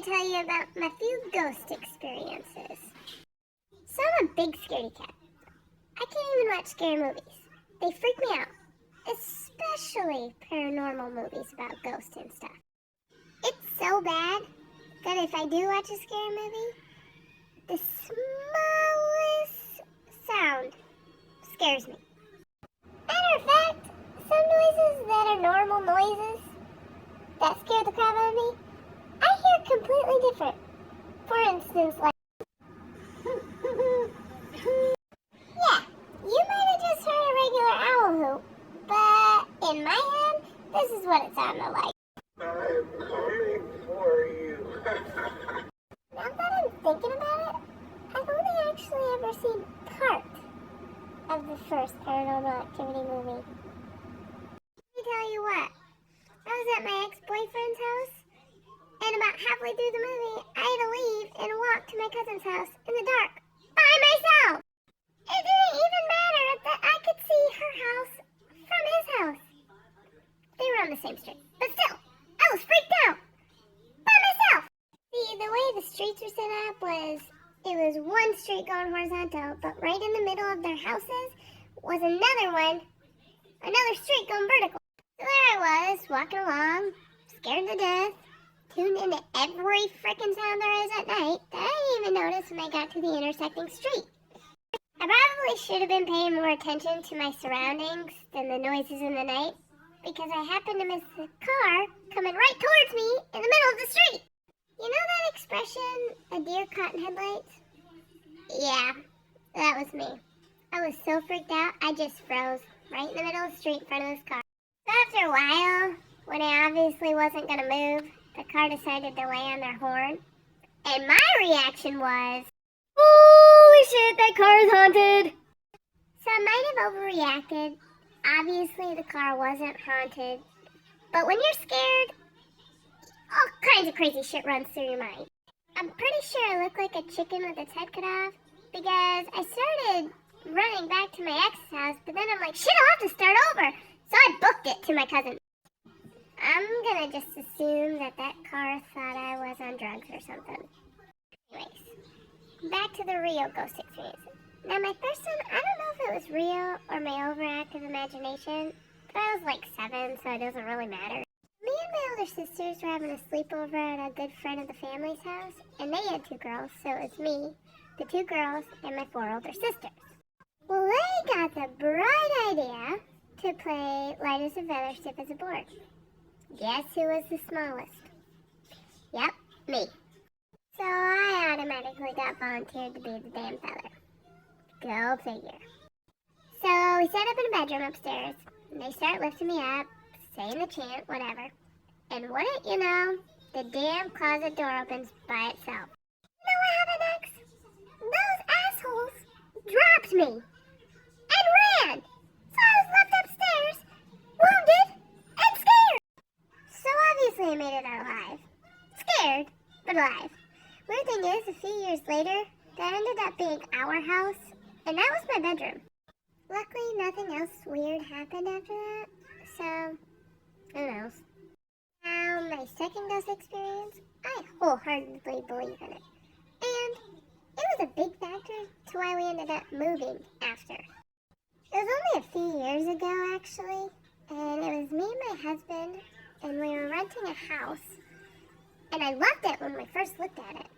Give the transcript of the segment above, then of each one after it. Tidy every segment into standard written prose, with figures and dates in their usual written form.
to tell you about my few ghost experiences. So I'm a big scaredy cat. I can't even watch scary movies. They freak me out. Especially paranormal movies about ghosts and stuff. It's so bad that if I do watch a scary movie, the smallest sound scares me. Matter of fact, some noises that are normal noises that scare the crap out of me, I hear completely different. For instance, like, yeah, you might have just heard a regular owl hoot, but in my head, this is what it sounded like. I'm coming for you. Now that I'm thinking about it, I've only actually ever seen part of the first Paranormal Activity movie. Let me tell you what, I was at my ex-boyfriend's house, and about halfway through the movie, I had to leave and walk to my cousin's house in the dark, by myself. It didn't even matter that I could see her house from his house. They were on the same street, but still, I was freaked out, by myself. See, the way the streets were set up was, it was one street going horizontal, but right in the middle of their houses was another street going vertical. So there I was, walking along, scared to death, tuned into every frickin' sound there is at night that I didn't even notice when I got to the intersecting street. I probably should have been paying more attention to my surroundings than the noises in the night, because I happened to miss the car coming right towards me in the middle of the street. You know that expression, a deer caught in headlights? Yeah, that was me. I was so freaked out, I just froze right in the middle of the street in front of this car. So after a while, when I obviously wasn't going to move, the car decided to lay on their horn. And my reaction was, holy shit, that car is haunted! So I might have overreacted. Obviously, the car wasn't haunted. But when you're scared, all kinds of crazy shit runs through your mind. I'm pretty sure I look like a chicken with its head cut off because I started running back to my ex's house, but then I'm like, shit, I'll have to start over. So I booked it to my cousin. I'm gonna just assume that car thought I was on drugs or something. Anyways, back to the real ghost experience. Now my first one, I don't know if it was real or my overactive imagination, but I was like 7, so it doesn't really matter. Me and my older sisters were having a sleepover at a good friend of the family's house, and they had 2 girls, so it was me, the 2 girls, and my 4 older sisters. Well, they got the bright idea to play light as a feather, stiff as a board. Guess who was the smallest? Yep, me. So I automatically got volunteered to be the damn feather. Go figure. So we set up in a bedroom upstairs, and they start lifting me up, saying the chant, whatever. And wouldn't you know, the damn closet door opens by itself. You know what happened next? Those assholes dropped me and ran. So I was left upstairs, wounded and scared. So obviously I made it out alive. Scared, but alive. Weird thing is, a few years later, that ended up being our house, and that was my bedroom. Luckily, nothing else weird happened after that, so who knows. Now, my second ghost experience, I wholeheartedly believe in it. And it was a big factor to why we ended up moving after. It was only a few years ago, actually, and it was me and my husband, and we were renting a house, and I loved it when we first looked at it.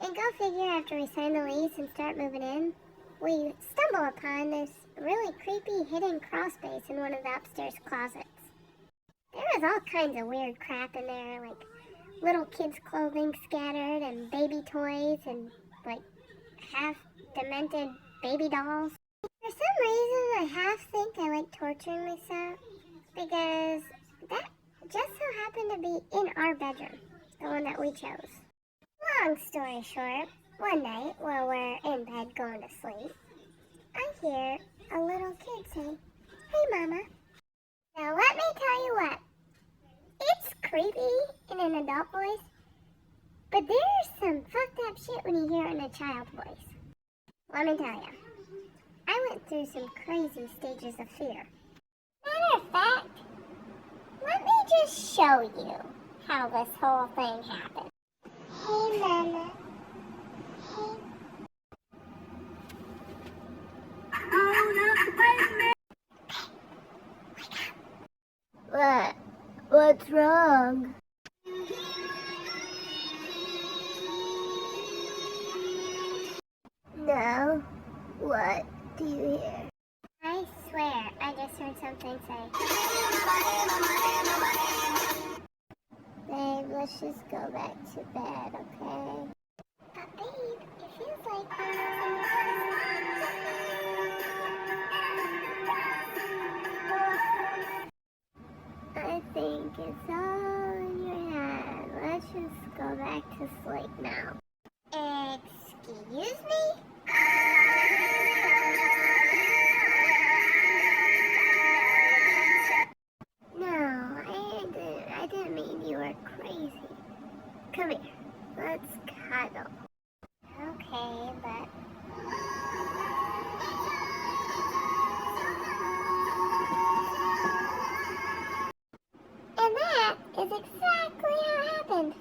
And go figure, after we sign the lease and start moving in, we stumble upon this really creepy hidden crawl space in one of the upstairs closets. There was all kinds of weird crap in there, like little kids' clothing scattered and baby toys and like half-demented baby dolls. For some reason, I half think I like torturing myself because that just so happened to be in our bedroom, the one that we chose. Long story short, one night while we're in bed going to sleep, I hear a little kid say, "Hey, Mama." Now let me tell you what, it's creepy in an adult voice, but there's some fucked up shit when you hear it in a child voice. Let me tell you, I went through some crazy stages of fear. Matter of fact, let me just show you how this whole thing happened. Mama. What? What's wrong? No. What do you hear? I swear, I just heard something say. Babe, let's just go back to bed, okay? But babe, it feels like... I think it's all in your head. Let's just go back to sleep now. Excuse me? No, I didn't mean you were crazy. Come here. Let's cuddle. Okay, but... And that is exactly how it happened.